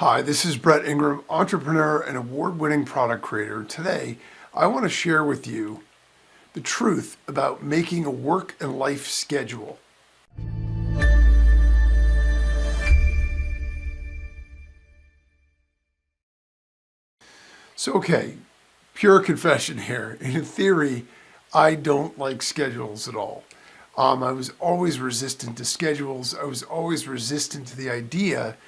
Hi, this is Brett Ingram, entrepreneur and award-winning product creator. Today, I want to share with you the truth about making a work and life schedule. Okay, pure confession here. In theory, I don't like schedules at all. I was always resistant to schedules. I was always resistant to the idea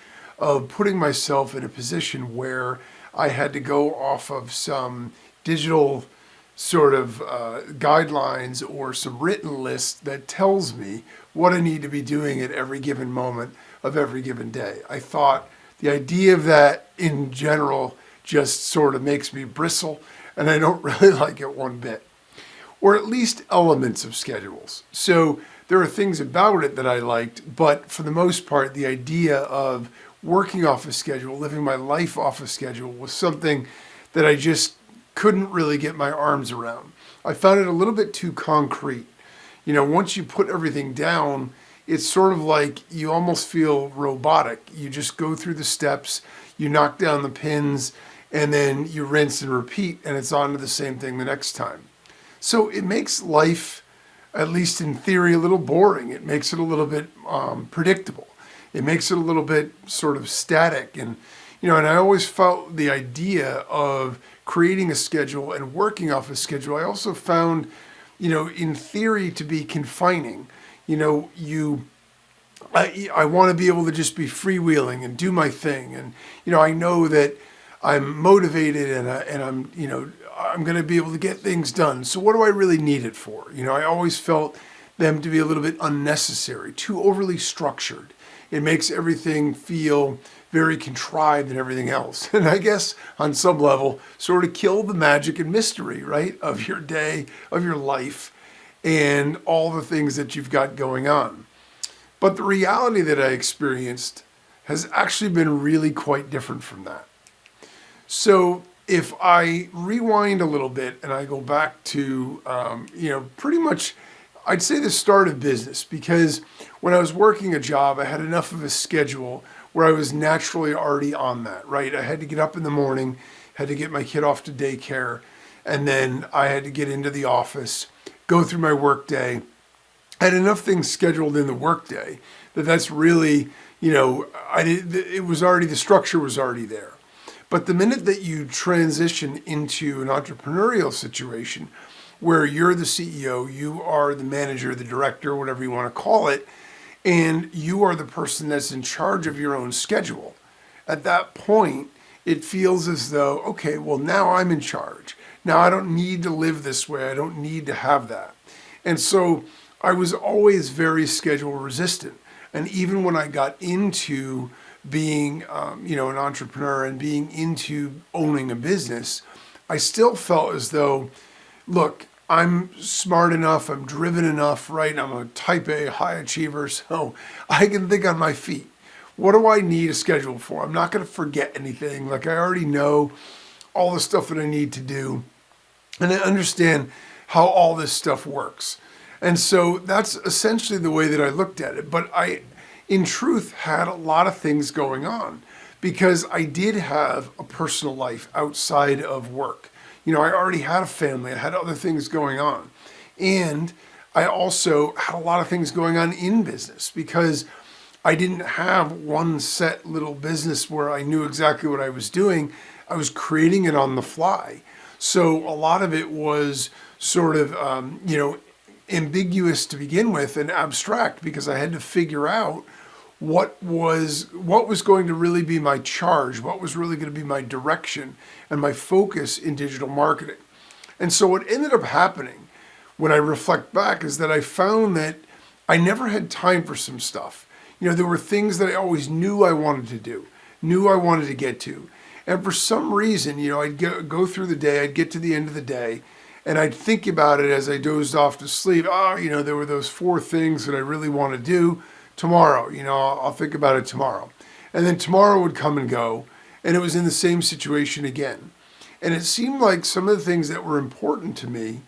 of putting myself in a position where I had to go off of some digital sort of guidelines or some written list that tells me what I need to be doing at every given moment of every given day. I thought the idea of that in general just sort of makes me bristle, and I don't really like it one bit. Or at least elements of schedules. So there are things about it that I liked, but for the most part, the idea of working off a schedule, living my life off a schedule was something that I just couldn't really get my arms around. I found it a little bit too concrete. You know, once you put everything down, it's sort of like you almost feel robotic. You just go through the steps, you knock down the pins, and then you rinse and repeat, and it's on to the same thing the next time. So it makes life, at least in theory, a little boring. It makes it a little bit predictable. It makes it a little bit sort of static. And I always felt the idea of creating a schedule and working off a schedule, I also found, in theory to be confining. I want to be able to just be freewheeling and do my thing. And, I know that I'm motivated and I'm going to be able to get things done. So what do I really need it for? I always felt them to be a little bit unnecessary, too overly structured. It makes everything feel very contrived and everything else. And I guess on some level, sort of kill the magic and mystery, right, of your day, of your life, and all the things that you've got going on. But the reality that I experienced has actually been really quite different from that. So if I rewind a little bit and I go back to, pretty much, I'd say the start of business, because when I was working a job, I had enough of a schedule where I was naturally already on that, right? I had to get up in the morning, had to get my kid off to daycare, and then I had to get into the office, go through my work day. I had enough things scheduled in the work day that's really, the structure was already there. But the minute that you transition into an entrepreneurial situation where you're the CEO, you are the manager, the director, whatever you want to call it, and you are the person that's in charge of your own schedule, at that point, it feels as though, okay, well, now I'm in charge. Now I don't need to live this way. I don't need to have that. And so I was always very schedule resistant. And even when I got into being, an entrepreneur and being into owning a business, I still felt as though, look, I'm smart enough, I'm driven enough, right? I'm a type A high achiever, so I can think on my feet. What do I need a schedule for? I'm not going to forget anything. Like, I already know all the stuff that I need to do, and I understand how all this stuff works. And so that's essentially the way that I looked at it. But I, in truth, had a lot of things going on because I did have a personal life outside of work. I already had a family. I had other things going on. And I also had a lot of things going on in business because I didn't have one set little business where I knew exactly what I was doing. I was creating it on the fly. So a lot of it was sort of, ambiguous to begin with and abstract because I had to figure out what was going to really be my charge, what was really going to be my direction and my focus in digital marketing. And so what ended up happening when I reflect back is that I found that I never had time for some stuff. There were things that I always knew I wanted to do, knew I wanted to get to. And for some reason, I'd go through the day, I'd get to the end of the day, and I'd think about it as I dozed off to sleep. There were those 4 things that I really want to do tomorrow. I'll think about it tomorrow. And then tomorrow would come and go, and it was in the same situation again. And it seemed like some of the things that were important to me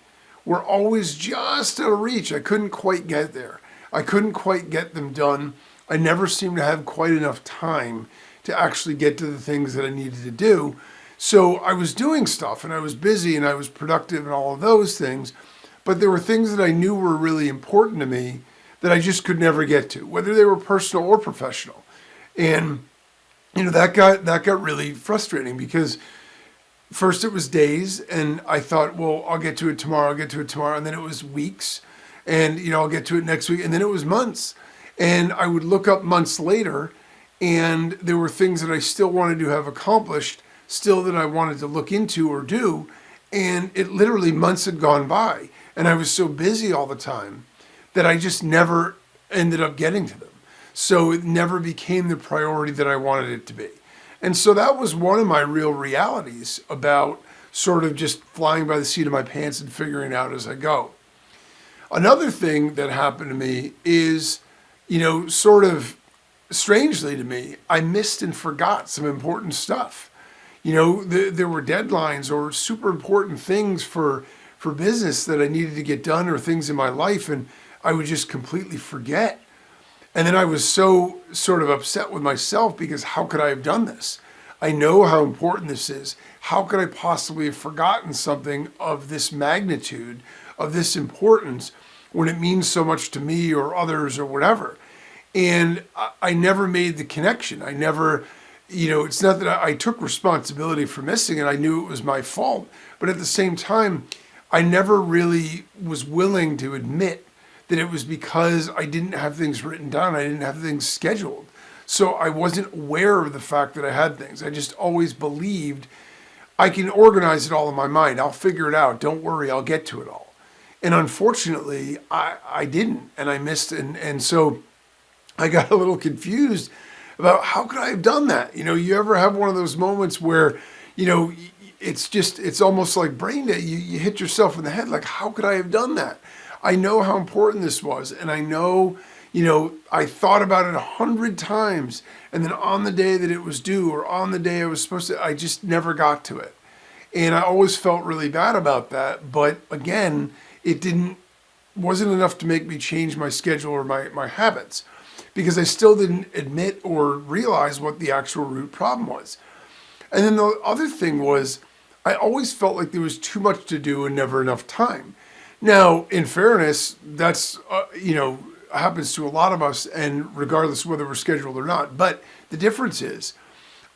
were always just out of reach. I couldn't quite get there. I couldn't quite get them done. I never seemed to have quite enough time to to actually get to the things that I needed to do. So I was doing stuff and I was busy and I was productive and all of those things, but there were things that I knew were really important to me that I just could never get to, whether they were personal or professional. And that got really frustrating because first it was days and I thought, well, I'll get to it tomorrow, and then it was weeks, and I'll get to it next week, and then it was months. And I would look up months later and there were things that I still wanted to have accomplished, still that I wanted to look into or do, and it literally months had gone by and I was so busy all the time that I just never ended up getting to them. So it never became the priority that I wanted it to be. And so that was one of my real realities about sort of just flying by the seat of my pants and figuring it out as I go. Another thing that happened to me is, sort of strangely to me, I missed and forgot some important stuff. There were deadlines or super important things for business that I needed to get done or things in my life, and I would just completely forget. And then I was so sort of upset with myself because how could I have done this? I know how important this is. How could I possibly have forgotten something of this magnitude, of this importance, when it means so much to me or others or whatever? And I never made the connection. I never, it's not that I took responsibility for missing it. I knew it was my fault. But at the same time, I never really was willing to admit that it was because I didn't have things written down. I didn't have things scheduled. So I wasn't aware of the fact that I had things. I just always believed I can organize it all in my mind. I'll figure it out. Don't worry, I'll get to it all. And unfortunately, I didn't, and I missed. And so I got a little confused about how could I have done that? You ever have one of those moments where, it's almost like brain dead. You hit yourself in the head, like, how could I have done that? I know how important this was, and I know, I thought about it 100 times, and then on the day that it was due or on the day I was supposed to, I just never got to it. And I always felt really bad about that, but again, it wasn't enough to make me change my schedule or my habits, because I still didn't admit or realize what the actual root problem was. And then the other thing was, I always felt like there was too much to do and never enough time. Now, in fairness, that's, happens to a lot of us, and regardless of whether we're scheduled or not. But the difference is,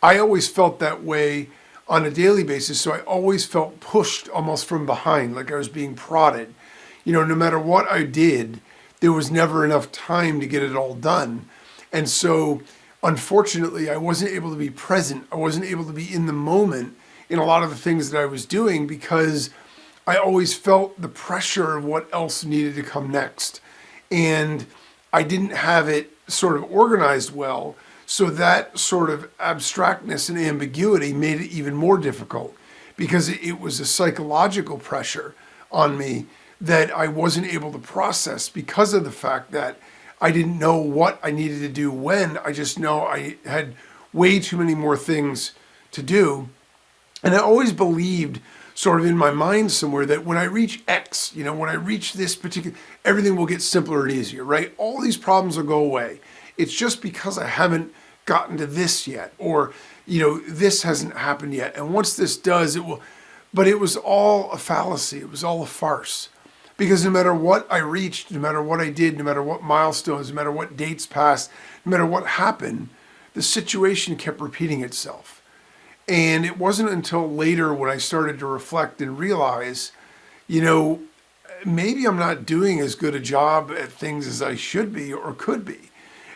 I always felt that way on a daily basis, so I always felt pushed almost from behind, like I was being prodded. No matter what I did, there was never enough time to get it all done. And so, unfortunately, I wasn't able to be present. I wasn't able to be in the moment in a lot of the things that I was doing because I always felt the pressure of what else needed to come next. And I didn't have it sort of organized well. So that sort of abstractness and ambiguity made it even more difficult because it was a psychological pressure on me that I wasn't able to process because of the fact that I didn't know what I needed to do when. I just know I had way too many more things to do. And I always believed sort of in my mind somewhere that when I reach X, when I reach this particular, everything will get simpler and easier, right? All these problems will go away. It's just because I haven't gotten to this yet, or, this hasn't happened yet. And once this does, it will, but it was all a fallacy. It was all a farce. Because no matter what I reached, no matter what I did, no matter what milestones, no matter what dates passed, no matter what happened, the situation kept repeating itself. And it wasn't until later when I started to reflect and realize, maybe I'm not doing as good a job at things as I should be or could be.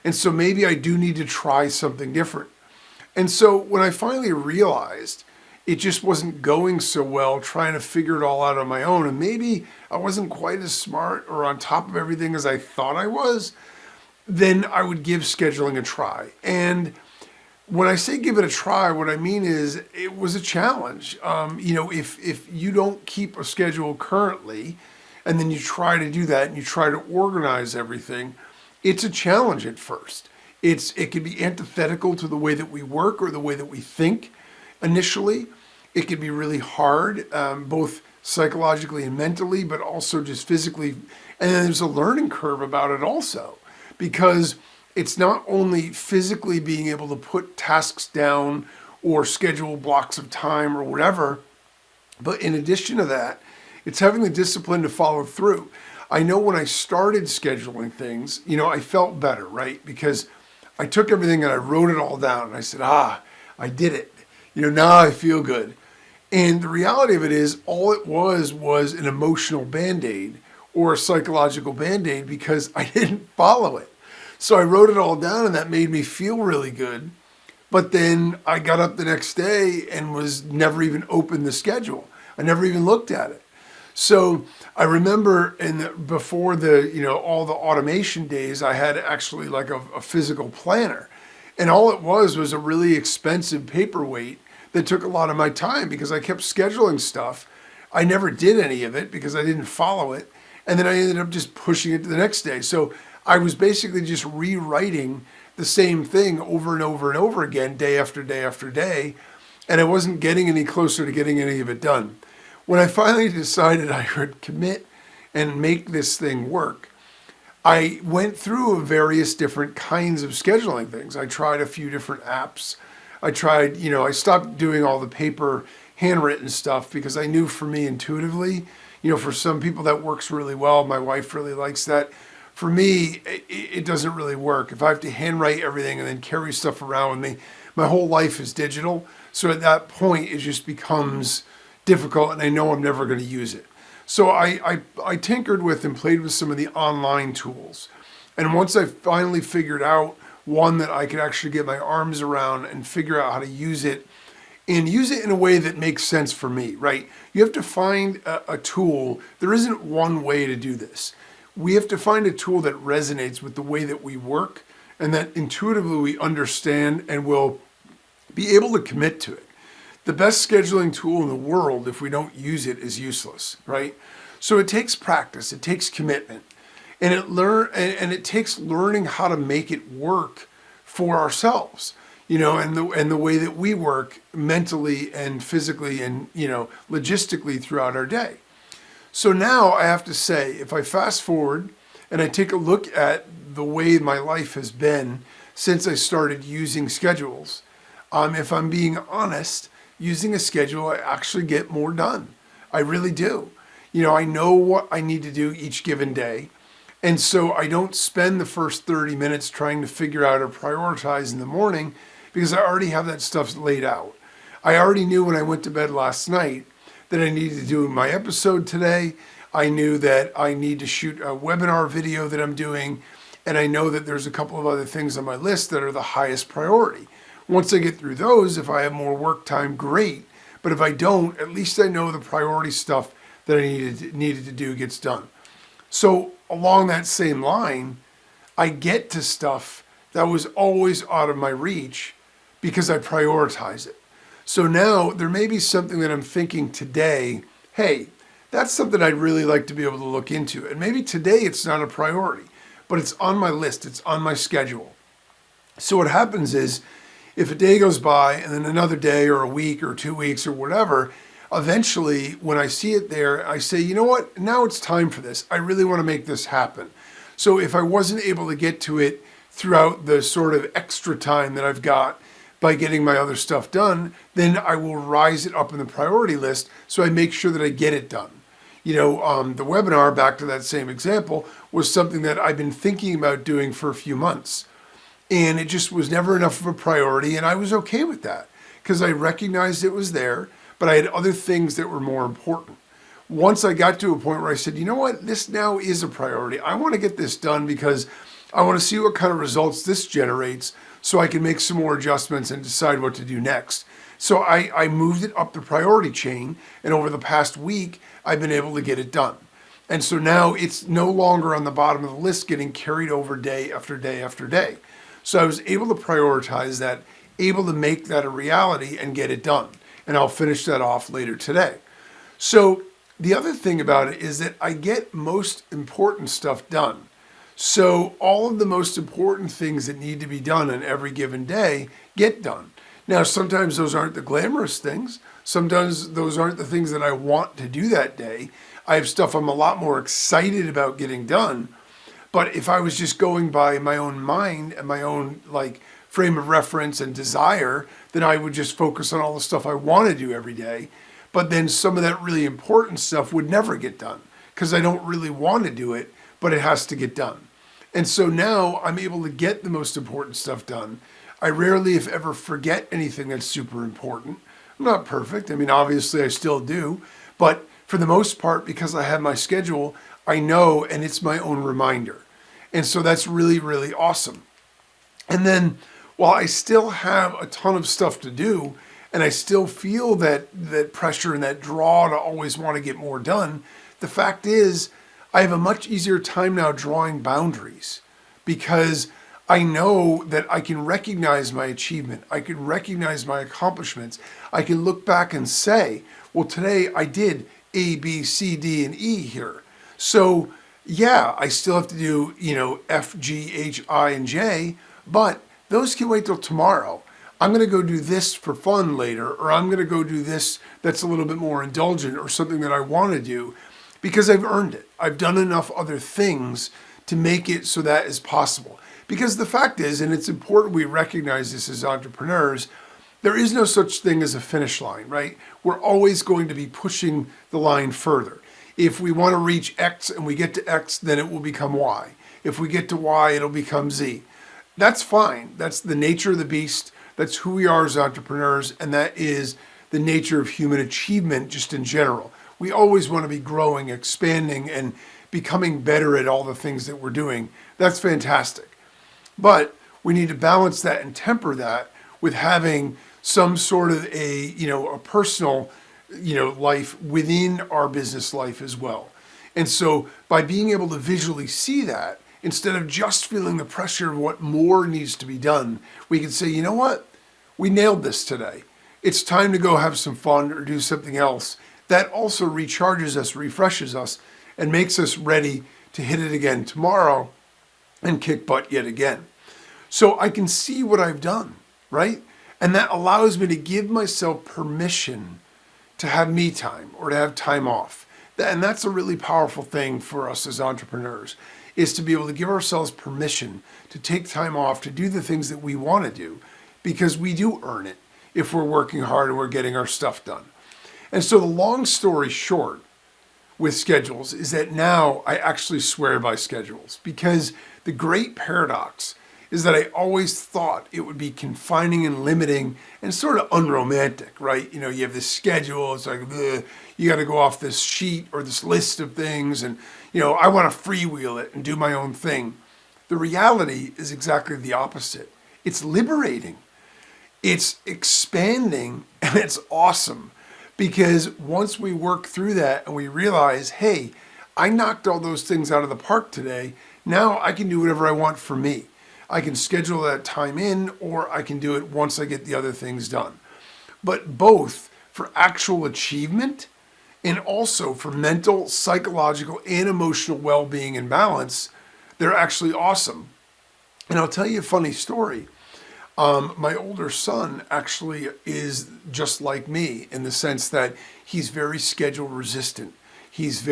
And so maybe I do need to try something different. And so when I finally realized it just wasn't going so well trying to figure it all out on my own, and maybe I wasn't quite as smart or on top of everything as I thought I was, then I would give scheduling a try. And when I say give it a try, what I mean is it was a challenge. If you don't keep a schedule currently, and then you try to do that and you try to organize everything, it's a challenge at first. It can be antithetical to the way that we work or the way that we think initially. It can be really hard, both psychologically and mentally, but also just physically. And then there's a learning curve about it also, because it's not only physically being able to put tasks down or schedule blocks of time or whatever, but in addition to that, it's having the discipline to follow through. I know when I started scheduling things, I felt better, right? Because I took everything and I wrote it all down and I said, I did it. Now I feel good. And the reality of it is all it was an emotional Band-Aid or a psychological Band-Aid because I didn't follow it. So I wrote it all down and that made me feel really good. But then I got up the next day and was never even opened the schedule. I never even looked at it. So I remember before all the automation days, I had actually like a physical planner. And all it was a really expensive paperweight that took a lot of my time because I kept scheduling stuff. I never did any of it because I didn't follow it. And then I ended up just pushing it to the next day. So I was basically just rewriting the same thing over and over and over again, day after day after day. And I wasn't getting any closer to getting any of it done. When I finally decided I would commit and make this thing work, I went through various different kinds of scheduling things. I tried a few different apps. I stopped doing all the paper handwritten stuff because I knew for me intuitively, for some people that works really well. My wife really likes that. For me, it doesn't really work. If I have to handwrite everything and then carry stuff around with me, my whole life is digital. So at that point, it just becomes difficult and I know I'm never going to use it. So I tinkered with and played with some of the online tools. And once I finally figured out one that I could actually get my arms around and figure out how to use it and use it in a way that makes sense for me, right? You have to find a tool. There isn't one way to do this. We have to find a tool that resonates with the way that we work and that intuitively we understand and will be able to commit to it. The best scheduling tool in the world, if we don't use it, is useless, right? So it takes practice, it takes commitment, and it takes learning how to make it work for ourselves, and the way that we work mentally and physically and logistically throughout our day. So now I have to say, if I fast forward and I take a look at the way my life has been since I started using schedules, if I'm being honest, using a schedule, I actually get more done. I really do. I know what I need to do each given day. And so I don't spend the first 30 minutes trying to figure out or prioritize in the morning because I already have that stuff laid out. I already knew when I went to bed last night that I needed to do my episode today. I knew that I need to shoot a webinar video that I'm doing. And I know that there's a couple of other things on my list that are the highest priority. Once I get through those, if I have more work time, great. But if I don't, at least I know the priority stuff that I needed to do gets done. So along that same line, I get to stuff that was always out of my reach because I prioritize it. So now there may be something that I'm thinking today, hey, that's something I'd really like to be able to look into. And maybe today it's not a priority, but it's on my list, it's on my schedule. So what happens is, if a day goes by and then another day or a week or 2 weeks or whatever, eventually when I see it there, I say, you know what, now it's time for this. I really want to make this happen. So if I wasn't able to get to it throughout the sort of extra time that I've got by getting my other stuff done, then I will rise it up in the priority list so I make sure that I get it done. The webinar, back to that same example, was something that I've been thinking about doing for a few months. And it just was never enough of a priority, and I was okay with that because I recognized it was there, but I had other things that were more important. Once I got to a point where I said, you know what, this now is a priority. I want to get this done because I want to see what kind of results this generates so I can make some more adjustments and decide what to do next. So I moved it up the priority chain, and over the past week, I've been able to get it done. And so now it's no longer on the bottom of the list getting carried over day after day after day. So I was able to prioritize that, able to make that a reality and get it done. And I'll finish that off later today. So the other thing about it is that I get most important stuff done. So all of the most important things that need to be done on every given day get done. Now, sometimes those aren't the glamorous things. Sometimes those aren't the things that I want to do that day. I have stuff I'm a lot more excited about getting done. But if I was just going by my own mind and my own like frame of reference and desire, then I would just focus on all the stuff I want to do every day. But then some of that really important stuff would never get done because I don't really want to do it, but it has to get done. And so now I'm able to get the most important stuff done. I rarely, if ever, forget anything that's super important. I'm not perfect. I mean, obviously I still do, but for the most part, because I have my schedule, I know, and it's my own reminder. And so that's really, really awesome. And then while I still have a ton of stuff to do, and I still feel that pressure and that draw to always want to get more done, the fact is I have a much easier time now drawing boundaries because I know that I can recognize my achievement. I can recognize my accomplishments. I can look back and say, well, today I did A, B, C, D, and E here. So yeah, I still have to do, F, G, H, I, and J, but those can wait till tomorrow. I'm going to go do this for fun later, or I'm going to go do this that's a little bit more indulgent or something that I want to do because I've earned it. I've done enough other things to make it so that is possible. Because the fact is, and it's important we recognize this as entrepreneurs, there is no such thing as a finish line, right? We're always going to be pushing the line further. If we want to reach X and we get to X, then it will become Y. If we get to Y, it'll become Z. That's fine. That's the nature of the beast. That's who we are as entrepreneurs, and that is the nature of human achievement just in general. We always want to be growing, expanding, and becoming better at all the things that we're doing. That's fantastic. But we need to balance that and temper that with having some sort of a personal, life within our business life as well. And so by being able to visually see that, instead of just feeling the pressure of what more needs to be done, we can say, you know what? We nailed this today. It's time to go have some fun or do something else. That also recharges us, refreshes us, and makes us ready to hit it again tomorrow and kick butt yet again. So I can see what I've done, right? And that allows me to give myself permission to have me time or to have time off. And that's a really powerful thing for us as entrepreneurs, is to be able to give ourselves permission to take time off to do the things that we want to do, because we do earn it if we're working hard and we're getting our stuff done. And so the long story short with schedules is that now I actually swear by schedules, because the great paradox is that I always thought it would be confining and limiting and sort of unromantic, right? You have this schedule, it's like, ugh, you got to go off this sheet or this list of things, and I want to freewheel it and do my own thing. The reality is exactly the opposite. It's liberating. It's expanding, and it's awesome, because once we work through that and we realize, hey, I knocked all those things out of the park today, now I can do whatever I want for me. I can schedule that time in, or I can do it once I get the other things done. But both for actual achievement and also for mental, psychological, and emotional well-being and balance, they're actually awesome. And I'll tell you a funny story. My older son actually is just like me in the sense that he's very schedule resistant. He's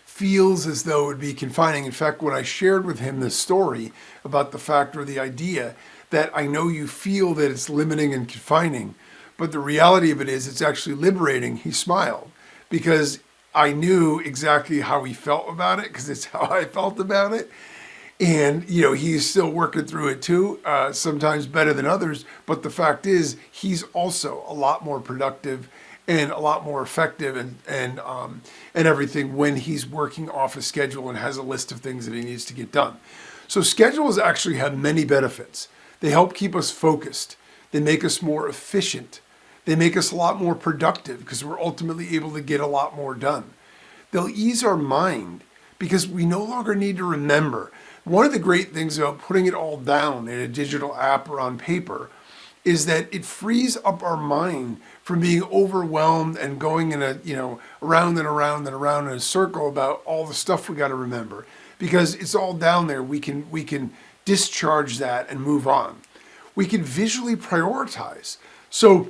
feels as though it would be confining. In fact, when I shared with him this story about the fact or the idea that I know you feel that it's limiting and confining, but the reality of it is it's actually liberating, he smiled, because I knew exactly how he felt about it, because it's how I felt about it. And, he's still working through it too, sometimes better than others. But the fact is, he's also a lot more productive and a lot more effective and everything when he's working off a schedule and has a list of things that he needs to get done. So schedules actually have many benefits. They help keep us focused. They make us more efficient. They make us a lot more productive because we're ultimately able to get a lot more done. They'll ease our mind because we no longer need to remember. One of the great things about putting it all down in a digital app or on paper is that it frees up our mind from being overwhelmed and going in around and around and around in a circle about all the stuff we got to remember, because it's all down there. We can discharge that and move on. We can visually prioritize. So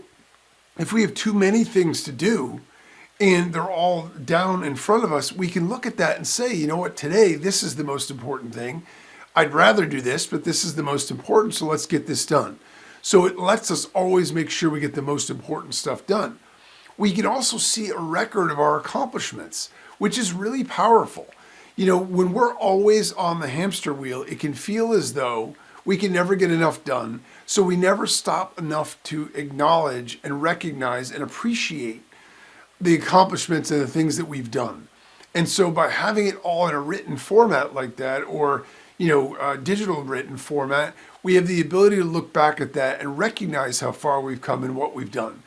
if we have too many things to do, and they're all down in front of us, we can look at that and say, you know what, today, this is the most important thing. I'd rather do this, but this is the most important, so let's get this done. So it lets us always make sure we get the most important stuff done. We can also see a record of our accomplishments, which is really powerful. You know, when we're always on the hamster wheel, it can feel as though we can never get enough done. So we never stop enough to acknowledge and recognize and appreciate the accomplishments and the things that we've done. And so by having it all in a written format like that, or digital written format, we have the ability to look back at that and recognize how far we've come and what we've done.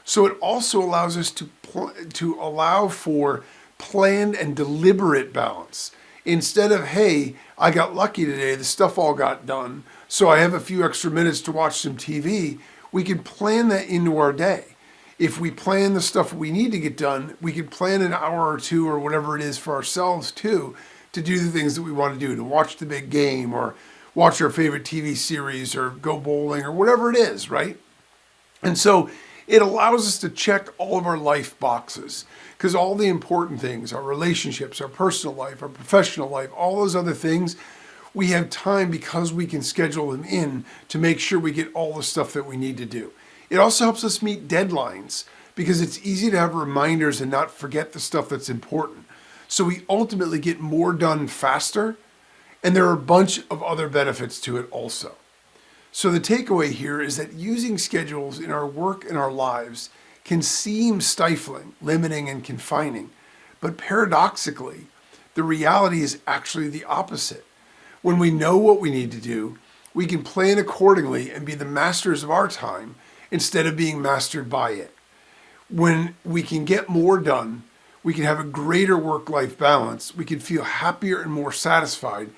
So it also allows us to allow for planned and deliberate balance. Instead of, hey, I got lucky today, the stuff all got done, so I have a few extra minutes to watch some TV, we can plan that into our day. If we plan the stuff we need to get done, we can plan an hour or two or whatever it is for ourselves too, to do the things that we want to do, to watch the big game or watch our favorite TV series or go bowling or whatever it is, right? And so it allows us to check all of our life boxes, because all the important things, our relationships, our personal life, our professional life, all those other things, we have time because we can schedule them in to make sure we get all the stuff that we need to do. It also helps us meet deadlines because it's easy to have reminders and not forget the stuff that's important. So we ultimately get more done faster, and there are a bunch of other benefits to it also. So the takeaway here is that using schedules in our work and our lives can seem stifling, limiting, and confining, but paradoxically, the reality is actually the opposite. When we know what we need to do, we can plan accordingly and be the masters of our time instead of being mastered by it. When we can get more done, we can have a greater work-life balance, we can feel happier and more satisfied,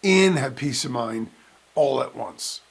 and have peace of mind all at once.